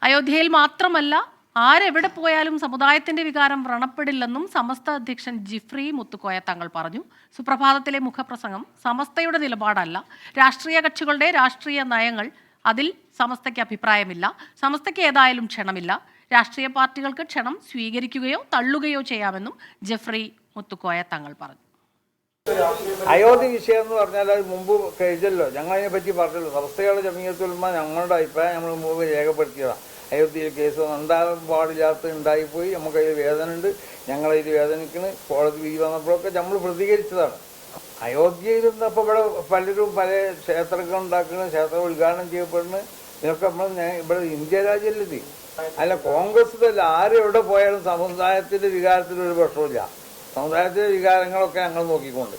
അയോധ്യയിൽ മാത്രമല്ല ആരെവിടെ പോയാലും സമുദായത്തിന്റെ വികാരം വ്രണപ്പെടില്ലെന്നും സമസ്ത അധ്യക്ഷൻ ജിഫ്രി മുത്തുക്കോയ തങ്ങൾ പറഞ്ഞു. സുപ്രഭാതത്തിലെ മുഖപ്രസംഗം സമസ്തയുടെ നിലപാടല്ല, രാഷ്ട്രീയ കക്ഷികളുടെ രാഷ്ട്രീയ നയങ്ങൾ. അതിൽ സമസ്തയ്ക്ക് അഭിപ്രായമില്ല. സമസ്തയ്ക്ക് ഏതായാലും ക്ഷണമില്ല. രാഷ്ട്രീയ പാർട്ടികൾക്ക് ക്ഷണം സ്വീകരിക്കുകയോ തള്ളുകയോ ചെയ്യാമെന്നും ജിഫ്രി മുത്തുക്കോയ തങ്ങൾ പറഞ്ഞു. അയോധ്യ വിഷയം എന്ന് പറഞ്ഞാൽ അത് മുമ്പ് കഴിച്ചല്ലോ, ഞങ്ങളതിനെ പറ്റി പറഞ്ഞല്ലോ. സമസ്തകളുടെ ജമീയത്തുൽ ഉലമ ഞങ്ങളുടെ അഭിപ്രായം നമ്മൾ മുമ്പ് രേഖപ്പെടുത്തിയതാണ്. അയോധ്യയിൽ കേസ് ഉണ്ടാകാൻ പാടില്ലാത്ത ഉണ്ടായിപ്പോയി, നമുക്കതിൽ വേദന ഉണ്ട്, ഞങ്ങളതിൽ വേദനിക്കണ്, കോടതി വിധി വന്നപ്പോഴൊക്കെ നമ്മൾ പ്രതികരിച്ചതാണ്. അയോധ്യയിൽ നിന്നപ്പോൾ ഇവിടെ പലരും പല ക്ഷേത്രങ്ങൾ ഉണ്ടാക്കുന്നു, ക്ഷേത്രം ഉദ്ഘാടനം ചെയ്യപ്പെടുന്നു. ഇതൊക്കെ നമ്മൾ ഇവിടെ ഇന്ത്യ രാജ്യമല്ലേ. അല്ല, കോൺഗ്രസിലല്ല ആരെവിടെ പോയാലും സമുദായത്തിന്റെ വികാരത്തിനൊരു പ്രശ്നമില്ല. സമുദായത്തിലെ വികാരങ്ങളൊക്കെ ഞങ്ങൾ നോക്കിക്കൊണ്ട്.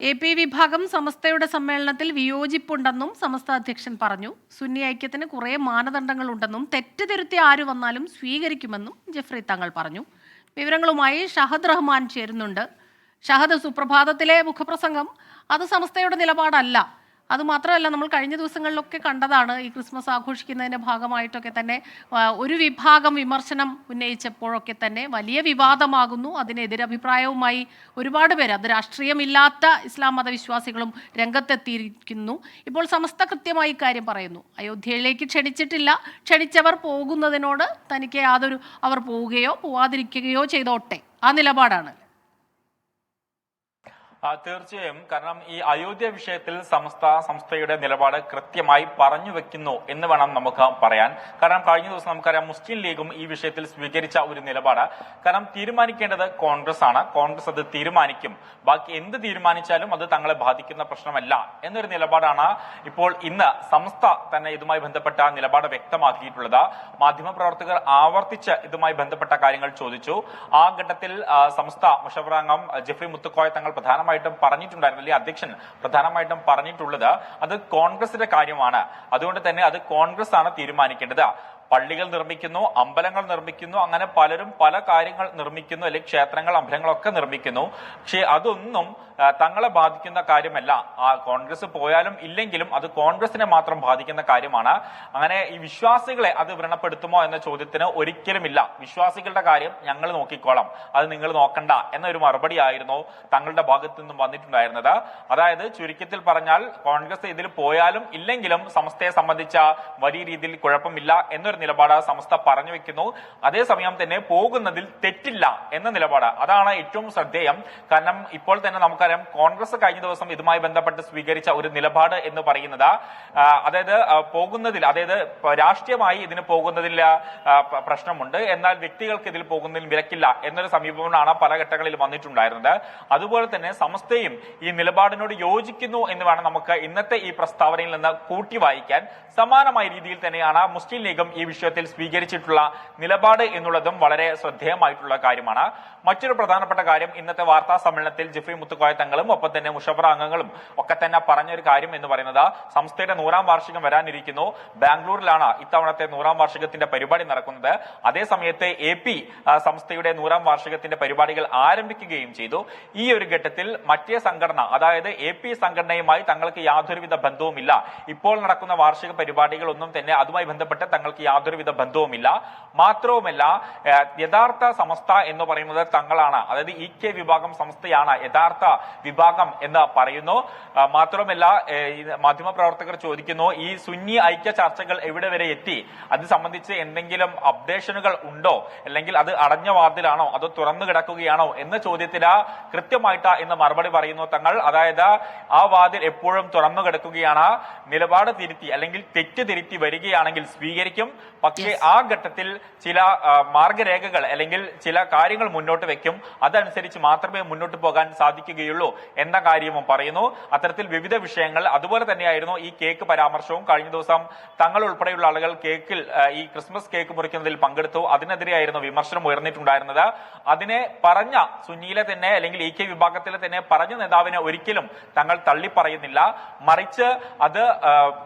AP വിഭാഗം സമസ്തയുടെ സമ്മേളനത്തിൽ വിയോജിപ്പുണ്ടെന്നും സമസ്ത അധ്യക്ഷൻ പറഞ്ഞു. സുന്നി ഐക്യത്തിന് കുറേ മാനദണ്ഡങ്ങളുണ്ടെന്നും തെറ്റ് തിരുത്തി ആര് വന്നാലും സ്വീകരിക്കുമെന്നും ജിഫ്രി തങ്ങൾ പറഞ്ഞു. വിവരങ്ങളുമായി ഷഹദ് റഹ്മാൻ ചേരുന്നുണ്ട്. ഷഹദ്, സുപ്രഭാതത്തിലെ മുഖപ്രസംഗം അത് സമസ്തയുടെ നിലപാടല്ല. അതുമാത്രമല്ല, നമ്മൾ കഴിഞ്ഞ ദിവസങ്ങളിലൊക്കെ കണ്ടതാണ്, ഈ ക്രിസ്മസ് ആഘോഷിക്കുന്നതിൻ്റെ ഭാഗമായിട്ടൊക്കെ തന്നെ ഒരു വിഭാഗം വിമർശനം ഉന്നയിച്ചപ്പോഴൊക്കെ തന്നെ വലിയ വിവാദമാകുന്നു. അതിനെതിരഭിപ്രായവുമായി ഒരുപാട് പേര്, അത് രാഷ്ട്രീയമില്ലാത്ത ഇസ്ലാം മതവിശ്വാസികളും രംഗത്തെത്തിയിരിക്കുന്നു. ഇപ്പോൾ സമസ്ത കൃത്യമായി ഇക്കാര്യം പറയുന്നു. അയോധ്യയിലേക്ക് ക്ഷണിച്ചിട്ടില്ല, ക്ഷണിച്ചവർ പോകുന്നതിനോട് തനിക്ക് അവർ പോവുകയോ പോവാതിരിക്കുകയോ ചെയ്തോട്ടെ, ആ നിലപാടാണ്. തീർച്ചയായും. കാരണം ഈ അയോധ്യ വിഷയത്തിൽ സംസ്ഥയുടെ നിലപാട് കൃത്യമായി പറഞ്ഞു വെക്കുന്നു എന്ന് വേണം നമുക്ക് പറയാൻ. കാരണം കഴിഞ്ഞ ദിവസം നമുക്കറിയാം, മുസ്ലിം ലീഗും ഈ വിഷയത്തിൽ സ്വീകരിച്ച ഒരു നിലപാട്, കാരണം തീരുമാനിക്കേണ്ടത് കോൺഗ്രസ് ആണ്, കോൺഗ്രസ് അത് തീരുമാനിക്കും, ബാക്കി എന്ത് തീരുമാനിച്ചാലും അത് തങ്ങളെ ബാധിക്കുന്ന പ്രശ്നമല്ല എന്നൊരു നിലപാടാണ് ഇപ്പോൾ ഇന്ന് സംസ്ഥ തന്നെ ഇതുമായി ബന്ധപ്പെട്ട നിലപാട് വ്യക്തമാക്കിയിട്ടുള്ളത്. മാധ്യമപ്രവർത്തകർ ആവർത്തിച്ച് ഇതുമായി ബന്ധപ്പെട്ട കാര്യങ്ങൾ ചോദിച്ചു. ആ ഘട്ടത്തിൽ സംസ്ഥ മുഷവറാംഗം ജിഫ്രി മുത്തുക്കോയ തങ്ങൾ പ്രധാനമായിട്ടും പറഞ്ഞിട്ടുണ്ടായിരുന്നില്ലേ, അധ്യക്ഷൻ പ്രധാനമായിട്ടും പറഞ്ഞിട്ടുള്ളത് അത് കോൺഗ്രസിന്റെ കാര്യമാണ്. അതുകൊണ്ട് തന്നെ അത് കോൺഗ്രസ് ആണ് തീരുമാനിക്കേണ്ടത്. പള്ളികൾ നിർമ്മിക്കുന്നു, അമ്പലങ്ങൾ നിർമ്മിക്കുന്നു, അങ്ങനെ പലരും പല കാര്യങ്ങൾ നിർമ്മിക്കുന്നു, അല്ലെങ്കിൽ ക്ഷേത്രങ്ങൾ അമ്പലങ്ങളൊക്കെ നിർമ്മിക്കുന്നു. പക്ഷേ അതൊന്നും തങ്ങളെ ബാധിക്കുന്ന കാര്യമല്ല. ആ കോൺഗ്രസ് പോയാലും ഇല്ലെങ്കിലും അത് കോൺഗ്രസിനെ മാത്രം ബാധിക്കുന്ന കാര്യമാണ്. അങ്ങനെ ഈ വിശ്വാസികളെ അത് വ്രണപ്പെടുത്തുമോ എന്ന ചോദ്യത്തിന് ഒരിക്കലുമില്ല. വിശ്വാസികളുടെ കാര്യം ഞങ്ങൾ നോക്കിക്കോളാം, അത് നിങ്ങൾ നോക്കണ്ട എന്നൊരു മറുപടി ആയിരുന്നു തങ്ങളുടെ ഭാഗത്തു നിന്നും വന്നിട്ടുണ്ടായിരുന്നത്. അതായത് ചുരുക്കത്തിൽ പറഞ്ഞാൽ, കോൺഗ്രസ് ഇതിൽ പോയാലും ഇല്ലെങ്കിലും സമസ്തയെ സംബന്ധിച്ച വലിയ രീതിയിൽ കുഴപ്പമില്ല എന്നൊരു നിലപാട് സമസ്ത പറഞ്ഞു വെക്കുന്നു. അതേസമയം തന്നെ പോകുന്നതിൽ തെറ്റില്ല എന്ന നിലപാട്, അതാണ് ഏറ്റവും ശ്രദ്ധേയം. കാരണം ഇപ്പോൾ തന്നെ നമുക്കറിയാം, കോൺഗ്രസ് കഴിഞ്ഞ ദിവസം ഇതുമായി ബന്ധപ്പെട്ട് സ്വീകരിച്ച ഒരു നിലപാട് എന്ന് പറയുന്നത്, അതായത് പോകുന്നതിൽ, അതായത് രാഷ്ട്രീയമായി ഇതിന് പോകുന്നതിൽ പ്രശ്നമുണ്ട്, എന്നാൽ വ്യക്തികൾക്ക് ഇതിൽ പോകുന്നതിൽ വിലക്കില്ല എന്നൊരു സമീപനമാണ് പല ഘട്ടങ്ങളിൽ വന്നിട്ടുണ്ടായിരുന്നത്. അതുപോലെ തന്നെ സമസ്തയും ഈ നിലപാടിനോട് യോജിക്കുന്നു എന്ന് വേണം നമുക്ക് ഇന്നത്തെ ഈ പ്രസ്താവനയിൽ നിന്ന് കൂട്ടി വായിക്കാൻ. സമാനമായ രീതിയിൽ തന്നെയാണ് മുസ്ലിം ലീഗും ഈ വിഷയത്തിൽ സ്വീകരിച്ചിട്ടുള്ള നിലപാട് എന്നുള്ളതും വളരെ ശ്രദ്ധേയമായിട്ടുള്ള കാര്യമാണ്. മറ്റൊരു പ്രധാനപ്പെട്ട കാര്യം, ഇന്നത്തെ വാർത്താ സമ്മേളനത്തിൽ ജിഫ്രി മുത്തുക്കോയ തങ്ങളും ഒപ്പം തന്നെ മുഷവറ അംഗങ്ങളും ഒക്കെ തന്നെ പറഞ്ഞൊരു കാര്യം എന്ന് പറയുന്നത്, സംസ്ഥയുടെ 100ാം വാർഷികം വരാനിരിക്കുന്നു. ബാംഗ്ലൂരിലാണ് ഇത്തവണത്തെ 100ാം വാർഷികത്തിന്റെ പരിപാടി നടക്കുന്നത്. അതേസമയത്ത് AP സംസ്ഥയുടെ 100ാം വാർഷികത്തിന്റെ പരിപാടികൾ ആരംഭിക്കുകയും ചെയ്തു. ഈ ഒരു ഘട്ടത്തിൽ മറ്റേ സംഘടന, അതായത് AP സംഘടനയുമായി തങ്ങൾക്ക് യാതൊരുവിധ ബന്ധവുമില്ല. ഇപ്പോൾ നടക്കുന്ന വാർഷിക പരിപാടികളൊന്നും തന്നെ അതുമായി ബന്ധപ്പെട്ട് തങ്ങൾക്ക് യാതൊരുവിധ ബന്ധവുമില്ല. മാത്രവുമല്ല, യഥാർത്ഥ സമസ്ത എന്ന് പറയുന്നത് തങ്ങളാണ്, അതായത് EK വിഭാഗം സംസ്ഥയാണ് യഥാർത്ഥ വിഭാഗം എന്ന് പറയുന്നു. മാത്രമല്ല, മാധ്യമപ്രവർത്തകർ ചോദിക്കുന്നു, ഈ സുന്നി ഐക്യ ചർച്ചകൾ എവിടെ വരെ എത്തി, അത് സംബന്ധിച്ച് എന്തെങ്കിലും അപ്ഡേഷനുകൾ ഉണ്ടോ, അല്ലെങ്കിൽ അത് അടഞ്ഞ വാതിലാണോ അതോ തുറന്നു കിടക്കുകയാണോ എന്ന ചോദ്യത്തിന് കൃത്യമായിട്ട് ഇന്ന് മറുപടി പറയുന്നു തങ്ങൾ. അതായത് ആ വാതിൽ എപ്പോഴും തുറന്നു കിടക്കുകയാണ്. നിലപാട് തിരുത്തി അല്ലെങ്കിൽ തെറ്റ് തിരുത്തി വരികയാണെങ്കിൽ സ്വീകരിക്കും. പക്ഷേ ആ ഘട്ടത്തിൽ ചില മാർഗരേഖകൾ അല്ലെങ്കിൽ ചില കാര്യങ്ങൾ മുന്നോട്ട് വെക്കും. അതനുസരിച്ച് മാത്രമേ മുന്നോട്ട് പോകാൻ സാധിക്കുകയുള്ളൂ എന്ന കാര്യവും പറയുന്നു. അത്തരത്തിൽ വിവിധ വിഷയങ്ങൾ, അതുപോലെ തന്നെയായിരുന്നു ഈ കേക്ക് പരാമർശവും. കഴിഞ്ഞ ദിവസം തങ്ങൾ ഉൾപ്പെടെയുള്ള ആളുകൾ കേക്കിൽ ഈ ക്രിസ്മസ് കേക്ക് മുറിക്കുന്നതിൽ പങ്കെടുത്തു. അതിനെതിരെയായിരുന്നു വിമർശനം ഉയർന്നിട്ടുണ്ടായിരുന്നത്. അതിനെ പറഞ്ഞ സുന്നിയിലെ തന്നെ അല്ലെങ്കിൽ EK വിഭാഗത്തിലെ തന്നെ പറഞ്ഞ നേതാവിനെ ഒരിക്കലും തങ്ങൾ തള്ളിപ്പറയുന്നില്ല. മറിച്ച് അത്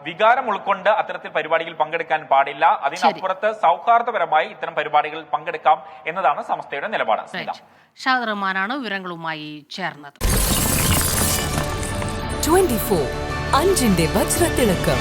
വികാരം ഉൾക്കൊണ്ട് അത്തരത്തിൽ പരിപാടിയിൽ പങ്കെടുക്കാൻ പാടില്ല. അതിനപ്പുറത്ത് സൗഹാർദ്ദപരമായി ഇത്തരം പരിപാടികളിൽ പങ്കെടുക്കാം എന്നതാണ് സംസ്ഥയുടെ നിലപാട്. ഷാദ് റഹ്മാനാണ് വിവരങ്ങളുമായി ചേർന്നത്. 24 അഞ്ചിന്റെ വജ്രത്തിളക്കം.